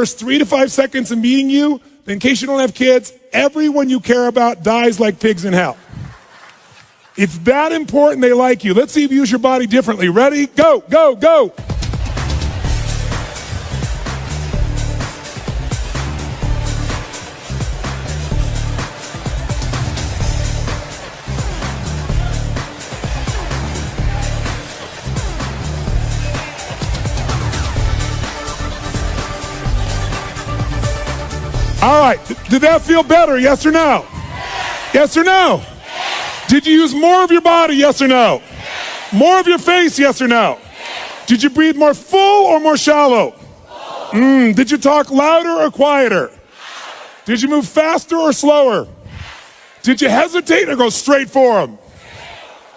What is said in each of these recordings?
first 3 to 5 seconds of meeting you, in case you don't have kids, everyone you care about dies like pigs in hell. It's that important they like you. Let's see if you use your body differently. Ready? Go, go, go. All right, did that feel better, yes or no? Yes or no? Did you use more of your body, yes or no? More of your face, yes or no? Did you breathe more full or more shallow? Did you talk louder or quieter? Did you move faster or slower? Did you hesitate or go straight for them?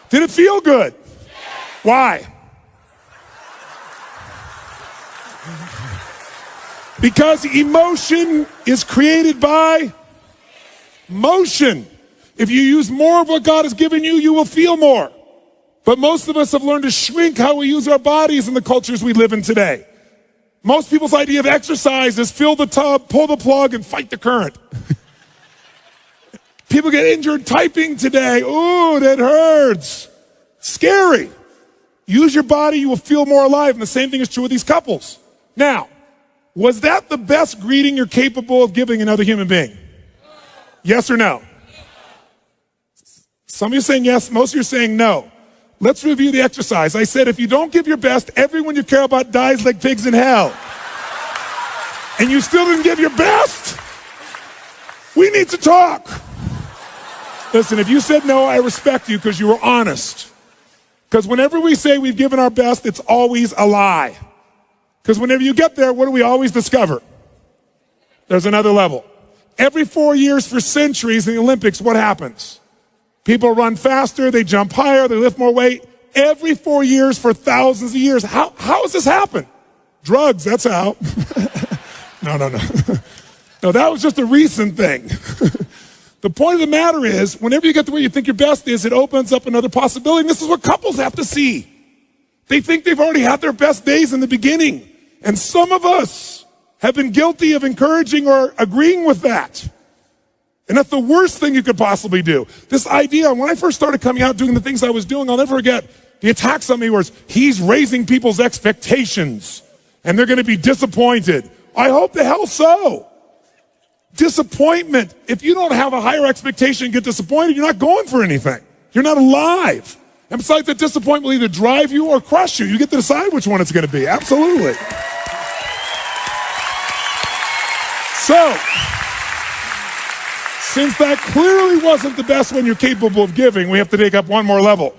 Did it feel good? Why? Because emotion is created by motion. If you use more of what God has given you, you will feel more. But most of us have learned to shrink how we use our bodies in the cultures we live in today. Most people's idea of exercise is fill the tub, pull the plug, and fight the current. People get injured typing today. Ooh, that hurts. Scary. Use your body, you will feel more alive. And the same thing is true with these couples. Now, was that the best greeting you're capable of giving another human being? Yes or no? Some of you are saying yes, most of you are saying no. Let's review the exercise. I said if you don't give your best, everyone you care about dies like pigs in hell. And you still didn't give your best? We need to talk. Listen, if you said no, I respect you because you were honest. Because whenever we say we've given our best, it's always a lie. Because whenever you get there, what do we always discover? There's another level. Every 4 years for centuries in the Olympics, what happens? People run faster, they jump higher, they lift more weight. Every 4 years for thousands of years. How has this happened? Drugs, that's how. No. No, that was just a recent thing. The point of the matter is, whenever you get to where you think your best is, it opens up another possibility. And this is what couples have to see. They think they've already had their best days in the beginning. And some of us have been guilty of encouraging or agreeing with that. And that's the worst thing you could possibly do. This idea, when I first started coming out doing the things I was doing, I'll never forget, the attacks on me was, he's raising people's expectations and they're going to be disappointed. I hope the hell so. Disappointment. If you don't have a higher expectation and get disappointed, you're not going for anything. You're not alive. And besides, that disappointment will either drive you or crush you. You get to decide which one it's going to be. Absolutely. So, since that clearly wasn't the best one you're capable of giving, we have to take up one more level.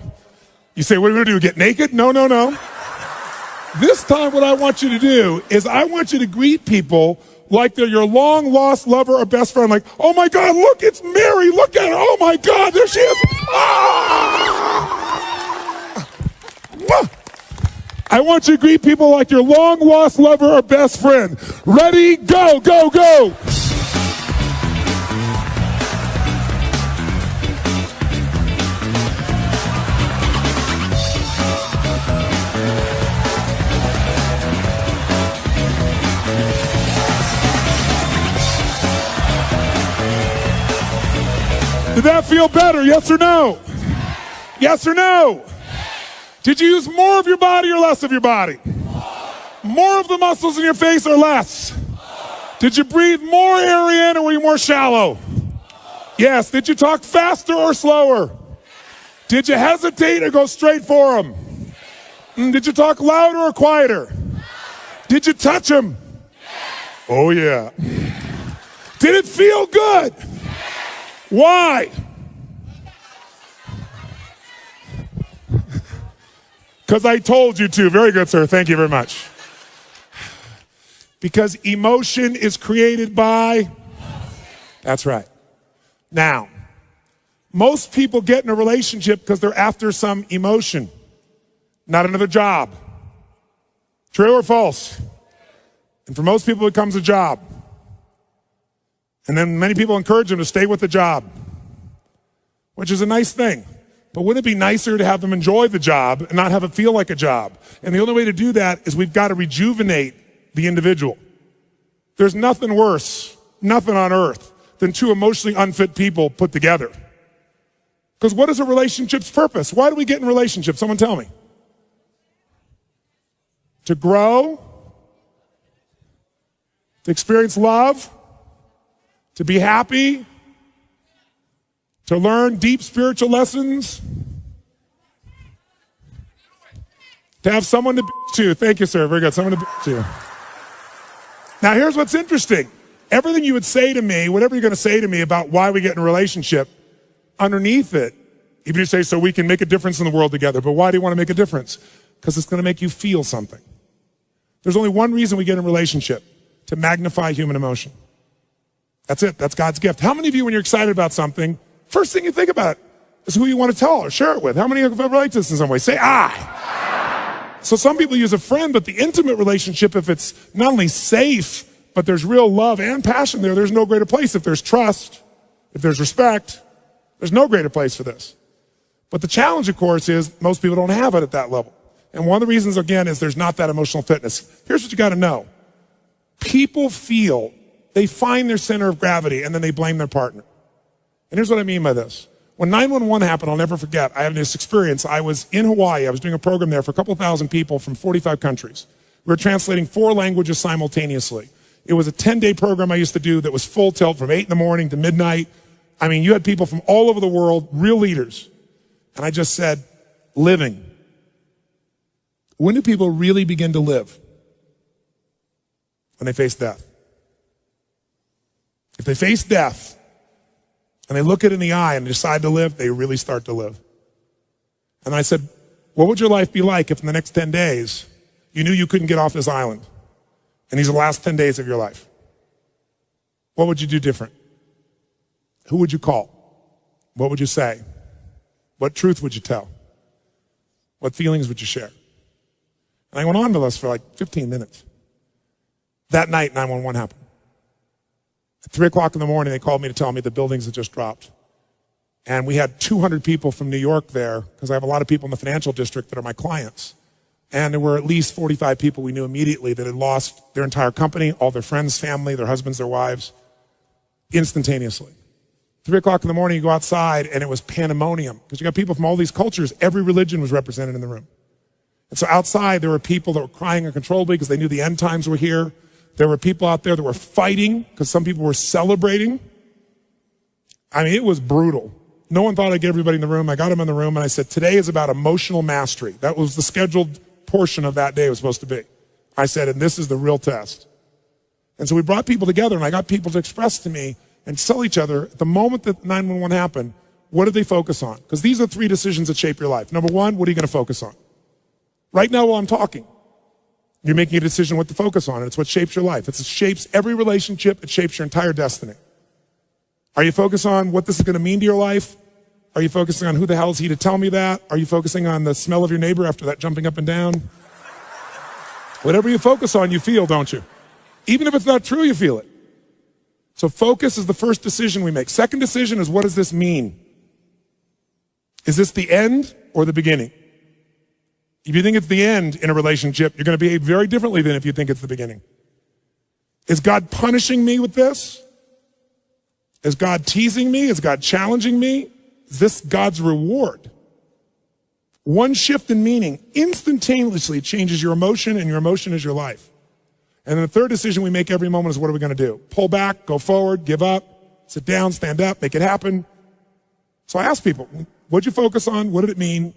You say, what are we going to do, get naked? No. This time what I want you to do is I want you to greet people like they're your long-lost lover or best friend. Like, oh my God, look, it's Mary. Look at her. Oh my God, there she is. Ah! I want you to greet people like your long-lost lover or best friend. Ready, go, go, go. Did that feel better, yes or no? Yes or no? Did you use more of your body or less of your body? More of the muscles in your face or less? Did you breathe more air in or were you more shallow? Yes. Did you talk faster or slower? Did you hesitate or go straight for them? Did you talk louder or quieter? Did you touch them? Oh yeah. Did it feel good? Why? Because I told you to. Very good, sir. Thank you very much. Because emotion is created by... That's right. Now, most people get in a relationship because they're after some emotion, not another job. True or false? And for most people, it becomes a job. And then many people encourage them to stay with the job, which is a nice thing. But wouldn't it be nicer to have them enjoy the job and not have it feel like a job? And the only way to do that is we've got to rejuvenate the individual. There's nothing worse, nothing on earth, than two emotionally unfit people put together. Because what is a relationship's purpose? Why do we get in relationships? Someone tell me. To grow, to experience love, to be happy, to learn deep spiritual lessons, to have someone to be to. Thank you, sir. Very good. Someone to be to. Now, here's what's interesting. Everything you would say to me, whatever you're going to say to me about why we get in a relationship, underneath it, even if you say, so we can make a difference in the world together. But why do you want to make a difference? Because it's going to make you feel something. There's only one reason we get in a relationship: to magnify human emotion. That's it. That's God's gift. How many of you, when you're excited about something, first thing you think about is who you want to tell or share it with? How many of you relate to this in some way? Say, I. So some people use a friend, but the intimate relationship, if it's not only safe, but there's real love and passion there, there's no greater place. If there's trust, if there's respect, there's no greater place for this. But the challenge, of course, is most people don't have it at that level. And one of the reasons, again, is there's not that emotional fitness. Here's what you got to know. People feel they find their center of gravity and then they blame their partner. And here's what I mean by this. When 911 happened, I'll never forget, I had this experience. I was in Hawaii. I was doing a program there for a couple thousand people from 45 countries. We were translating 4 languages simultaneously. It was a 10-day program I used to do that was full tilt from 8 in the morning to midnight. I mean, you had people from all over the world, real leaders. And I just said, living. When do people really begin to live? When they face death. If they face death and they look it in the eye and decide to live, they really start to live. And I said, what would your life be like if in the next 10 days you knew you couldn't get off this island and these are the last 10 days of your life? What would you do different? Who would you call? What would you say? What truth would you tell? What feelings would you share? And I went on with us for like 15 minutes. That night, 911 happened. At 3 o'clock in the morning, they called me to tell me the buildings had just dropped. And we had 200 people from New York there, because I have a lot of people in the financial district that are my clients. And there were at least 45 people we knew immediately that had lost their entire company, all their friends, family, their husbands, their wives, instantaneously. 3 o'clock in the morning, you go outside, and it was pandemonium, because you got people from all these cultures. Every religion was represented in the room. And so outside, there were people that were crying uncontrollably because they knew the end times were here. There were people out there that were fighting because some people were celebrating. I mean, it was brutal. No one thought I'd get everybody in the room. I got them in the room, and I said, today is about emotional mastery. That was the scheduled portion of that day it was supposed to be. I said, and this is the real test. And so we brought people together, and I got people to express to me and tell each other, at the moment that 911 happened, what did they focus on? Because these are 3 decisions that shape your life. Number 1, what are you going to focus on? Right now while I'm talking, you're making a decision what to focus on, and it's what shapes your life. It shapes every relationship. It shapes your entire destiny. Are you focused on what this is going to mean to your life? Are you focusing on who the hell is he to tell me that? Are you focusing on the smell of your neighbor after that jumping up and down? Whatever you focus on, you feel, don't you? Even if it's not true, you feel it. So focus is the first decision we make. Second decision is, what does this mean? Is this the end or the beginning? If you think it's the end in a relationship, you're going to behave very differently than if you think it's the beginning. Is God punishing me with this? Is God teasing me? Is God challenging me? Is this God's reward? One shift in meaning instantaneously changes your emotion, and your emotion is your life. And then the third decision we make every moment is, what are we going to do? Pull back, go forward, give up, sit down, stand up, make it happen. So I ask people, what'd you focus on? What did it mean?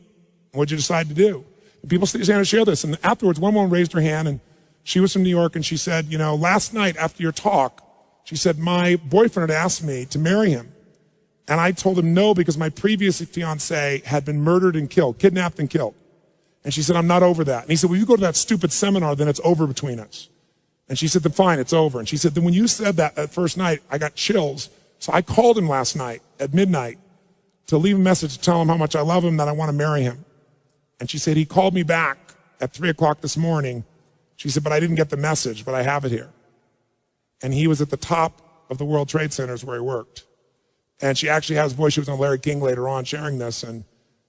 What'd you decide to do? And people stand and share this. And afterwards, one woman raised her hand, and she was from New York, and she said, you know, last night after your talk, she said, my boyfriend had asked me to marry him. And I told him no, because my previous fiance had been murdered and killed, kidnapped and killed. And she said, I'm not over that. And he said, well, you go to that stupid seminar, then it's over between us. And she said, then fine, it's over. And she said, then when you said that first night, I got chills. So I called him last night at midnight to leave a message to tell him how much I love him, that I want to marry him. And she said, he called me back at 3 o'clock this morning. She said, but I didn't get the message, but I have it here. And he was at the top of the World Trade Centers where he worked. And she actually has his voice. She was on Larry King later on sharing this. And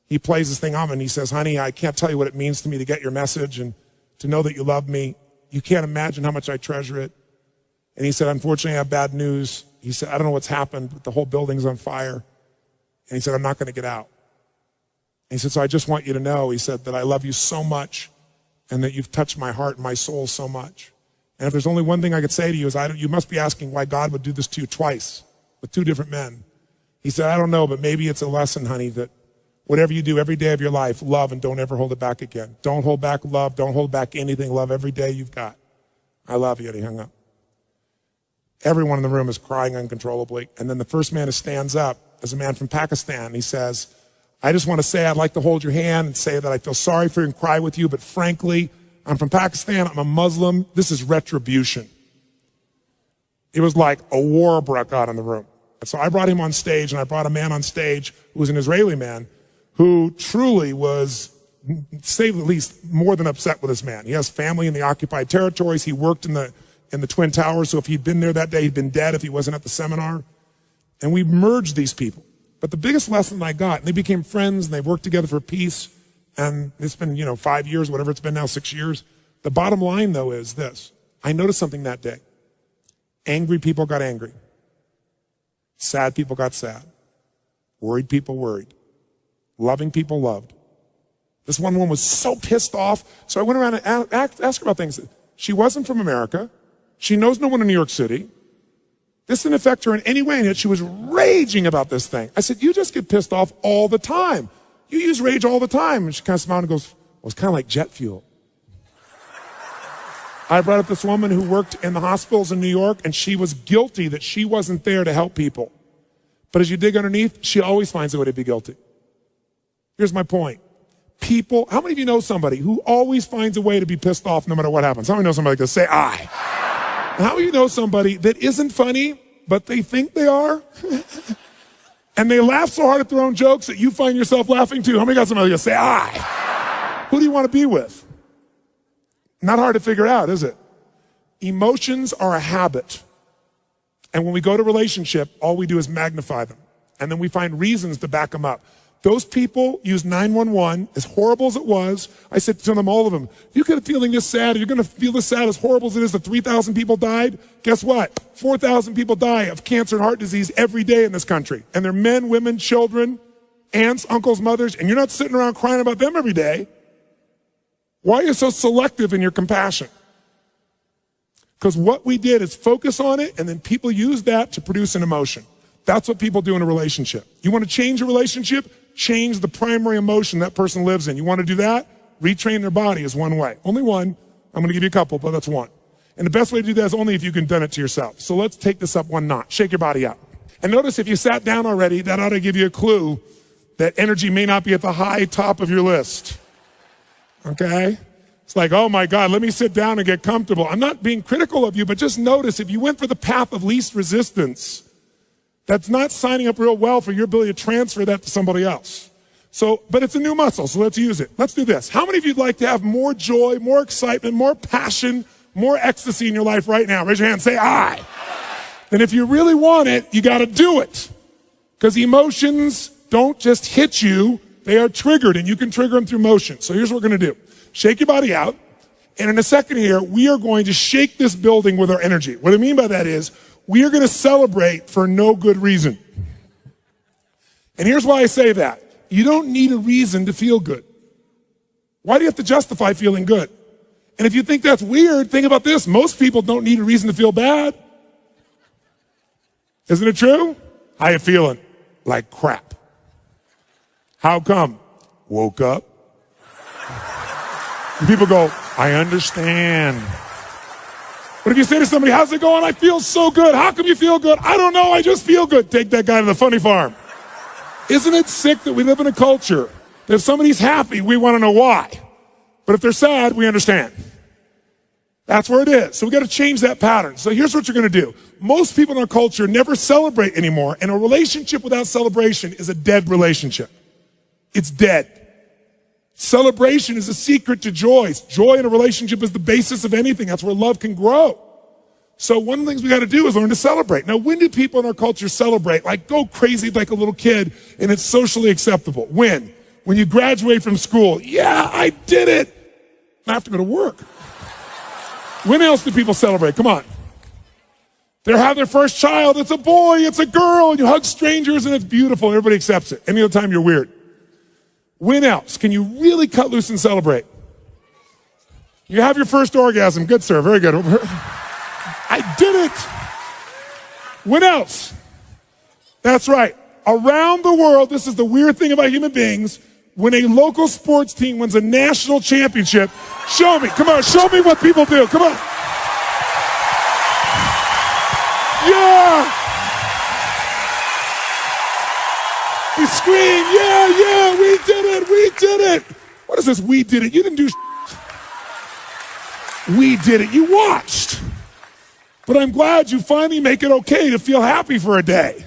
he plays this thing on, and he says, honey, I can't tell you what it means to me to get your message and to know that you love me. You can't imagine how much I treasure it. And he said, unfortunately, I have bad news. He said, I don't know what's happened, but the whole building's on fire. And he said, I'm not going to get out. And he said, so I just want you to know, he said, that I love you so much and that you've touched my heart and my soul so much. And if there's only one thing I could say to you is, you must be asking why God would do this to you twice with two different men. He said, I don't know, but maybe it's a lesson, honey, that whatever you do every day of your life, love and don't ever hold it back again. Don't hold back love. Don't hold back anything. Love every day you've got. I love you. And he hung up. Everyone in the room is crying uncontrollably. And then the first man who stands up is a man from Pakistan. He says, I just want to say I'd like to hold your hand and say that I feel sorry for you and cry with you, but frankly, I'm from Pakistan. I'm a Muslim. This is retribution. It was like a war broke out in the room. And so I brought him on stage, and I brought a man on stage who was an Israeli man who truly was, to say the least, more than upset with this man. He has family in the occupied territories. He worked in the Twin Towers, so if he'd been there that day, he'd been dead if he wasn't at the seminar. And we merged these people. But the biggest lesson I got, and they became friends, and they worked together for peace, and it's been, 5 years, whatever it's been now, 6 years. The bottom line, though, is this. I noticed something that day. Angry people got angry. Sad people got sad. Worried people worried. Loving people loved. This one woman was so pissed off, so I went around and asked her about things. She wasn't from America. She knows no one in New York City. This didn't affect her in any way, and yet she was raging about this thing. I said, you just get pissed off all the time. You use rage all the time. And she kind of smiled and goes, well, it's kind of like jet fuel. I brought up this woman who worked in the hospitals in New York, and she was guilty that she wasn't there to help people. But as you dig underneath, she always finds a way to be guilty. Here's my point. People, how many of you know somebody who always finds a way to be pissed off no matter what happens? How many know somebody like this? Say, I. And how many of you know somebody that isn't funny, but they think they are? And they laugh so hard at their own jokes that you find yourself laughing too. How many got somebody like this? Say, I. Who do you want to be with? Not hard to figure out, is it? Emotions are a habit. And when we go to relationship, all we do is magnify them. And then we find reasons to back them up. Those people use 911, as horrible as it was. I said to them, all of them, you could be feeling this sad, you're going to feel this sad, as horrible as it is that 3,000 people died. Guess what? 4,000 people die of cancer and heart disease every day in this country. And they're men, women, children, aunts, uncles, mothers, and you're not sitting around crying about them every day. Why are you so selective in your compassion? Because what we did is focus on it, and then people use that to produce an emotion. That's what people do in a relationship. You want to change a relationship? Change the primary emotion that person lives in. You want to do that? Retrain their body is one way. Only one. I'm going to give you a couple, but that's one. And the best way to do that is only if you can do it to yourself. So let's take this up one notch. Shake your body out. And notice if you sat down already, that ought to give you a clue that energy may not be at the high top of your list. Okay? It's like, oh my God, let me sit down and get comfortable. I'm not being critical of you, but just notice if you went for the path of least resistance, that's not signing up real well for your ability to transfer that to somebody else. So, but it's a new muscle, so let's use it. Let's do this. How many of you would like to have more joy, more excitement, more passion, more ecstasy in your life right now? Raise your hand, say I. And if you really want it, you got to do it. Because emotions don't just hit you, they are triggered, and you can trigger them through motion. So here's what we're going to do. Shake your body out. And in a second here, we are going to shake this building with our energy. What I mean by that is, we are going to celebrate for no good reason. And here's why I say that. You don't need a reason to feel good. Why do you have to justify feeling good? And if you think that's weird, think about this. Most people don't need a reason to feel bad. Isn't it true? How you feeling? Like crap. How come? Woke up. And people go, I understand. But if you say to somebody, how's it going? I feel so good. How come you feel good? I don't know. I just feel good. Take that guy to the funny farm. Isn't it sick that we live in a culture that if somebody's happy, we want to know why. But if they're sad, we understand. That's where it is. So we got to change that pattern. So here's what you're going to do. Most people in our culture never celebrate anymore. And a relationship without celebration is a dead relationship. It's dead. Celebration is a secret to joy. Joy in a relationship is the basis of anything. That's where love can grow. So one of the things we got to do is learn to celebrate. Now, when do people in our culture celebrate? Like go crazy like a little kid and it's socially acceptable. When? When you graduate from school. Yeah, I did it. I have to go to work. When else do people celebrate? Come on. They have their first child. It's a boy, it's a girl, and you hug strangers, and it's beautiful. Everybody accepts it. Any other time, you're weird. When else can you really cut loose and celebrate? You have your first orgasm. Good, sir. Very good. I did it. When else? That's right. Around the world, this is the weird thing about human beings, when a local sports team wins a national championship, show me. Come on, show me what people do. Come on. Yeah! We scream, yeah, we did it. What is this, we did it? You didn't do We did it, you watched. But I'm glad you finally make it okay to feel happy for a day.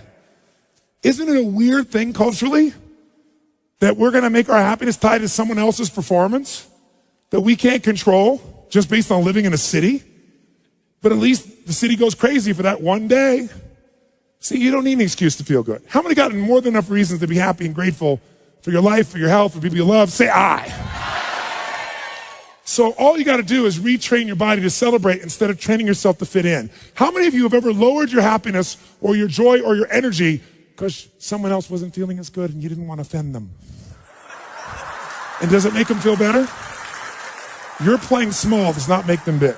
Isn't it a weird thing culturally that we're gonna make our happiness tied to someone else's performance that we can't control just based on living in a city? But at least the city goes crazy for that one day. See, you don't need an excuse to feel good. How many got more than enough reasons to be happy and grateful for your life, for your health, for people you love? Say I. So all you gotta do is retrain your body to celebrate instead of training yourself to fit in. How many of you have ever lowered your happiness or your joy or your energy because someone else wasn't feeling as good and you didn't want to offend them? And does it make them feel better? Your playing small does not make them big.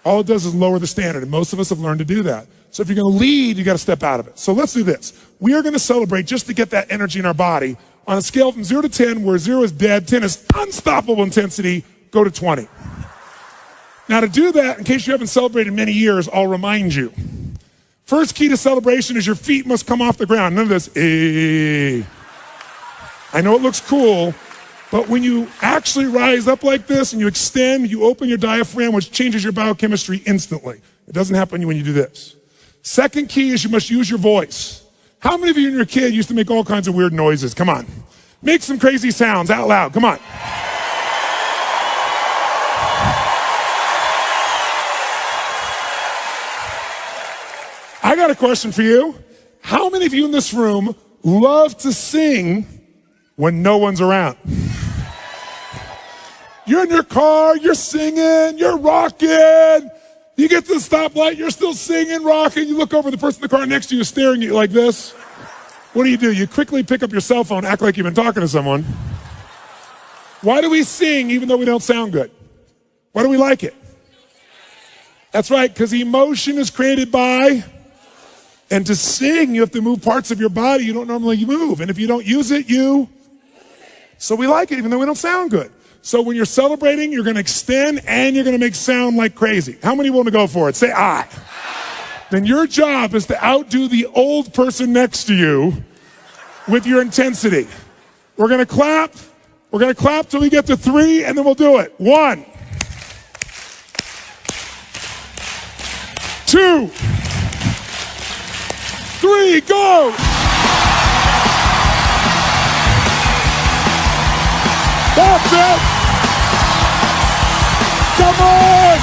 All it does is lower the standard, and most of us have learned to do that. So if you're gonna lead, you gotta step out of it. So let's do this. We are gonna celebrate just to get that energy in our body. On a scale from 0 to 10, where 0 is dead, 10 is unstoppable intensity, go to 20. Now to do that, in case you haven't celebrated in many years, I'll remind you. First key to celebration is your feet must come off the ground. None of this, I know it looks cool, but when you actually rise up like this and you extend, you open your diaphragm, which changes your biochemistry instantly. It doesn't happen when you do this. Second key is you must use your voice. How many of you when you were a kid used to make all kinds of weird noises? Come on. Make some crazy sounds out loud. Come on. I got a question for you. How many of you in this room love to sing when no one's around? You're in your car, you're singing, you're rocking. You get to the stoplight, you're still singing, rocking. You look over, the person in the car next to you is staring at you like this. What do? You quickly pick up your cell phone, act like you've been talking to someone. Why do we sing even though we don't sound good? Why do we like it? That's right, because emotion is created by, and to sing, you have to move parts of your body you don't normally move. And if you don't use it, so we like it even though we don't sound good. So when you're celebrating, you're gonna extend and you're gonna make sound like crazy. How many want to go for it? Say I. Then your job is to outdo the old person next to you with your intensity. We're gonna clap till we get to 3, and then we'll do it. 1, 2, 3, go! That's it! Come on!